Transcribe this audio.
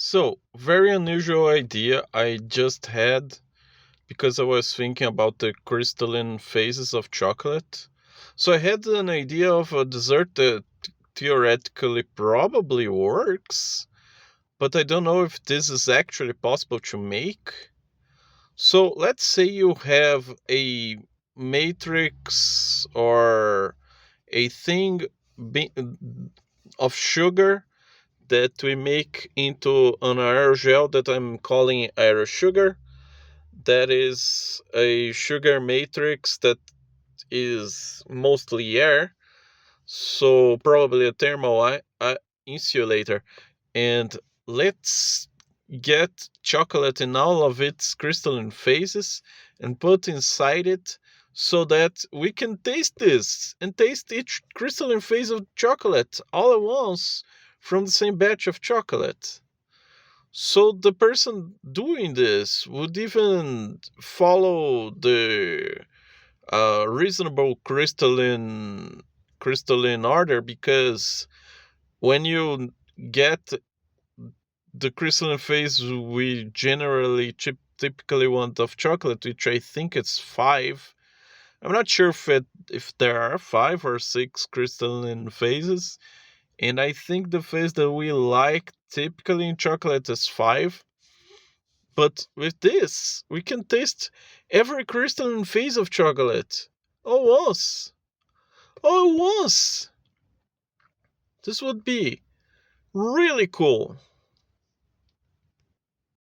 So, very unusual idea I just had because I was thinking about the crystalline phases of chocolate. So, I had an idea of a dessert that theoretically probably works, but I don't know if this is actually possible to make. So, let's say you have a matrix or a thing be- of sugar that we make into an aerogel that I'm calling aerosugar. That is a sugar matrix that is mostly air, so probably a thermal insulator. And let's get chocolate in all of its crystalline phases and put inside it so that we can taste this and taste each crystalline phase of chocolate all at once from the same batch of chocolate. So the person doing this would even follow the reasonable crystalline order, because when you get the crystalline phase we generally typically want of chocolate, which I think it's five. I'm not sure if there are five or six crystalline phases, and I think the phase that we like typically in chocolate is five. But with this, we can taste every crystalline phase of chocolate. Oh, once! Oh, once! This would be really cool.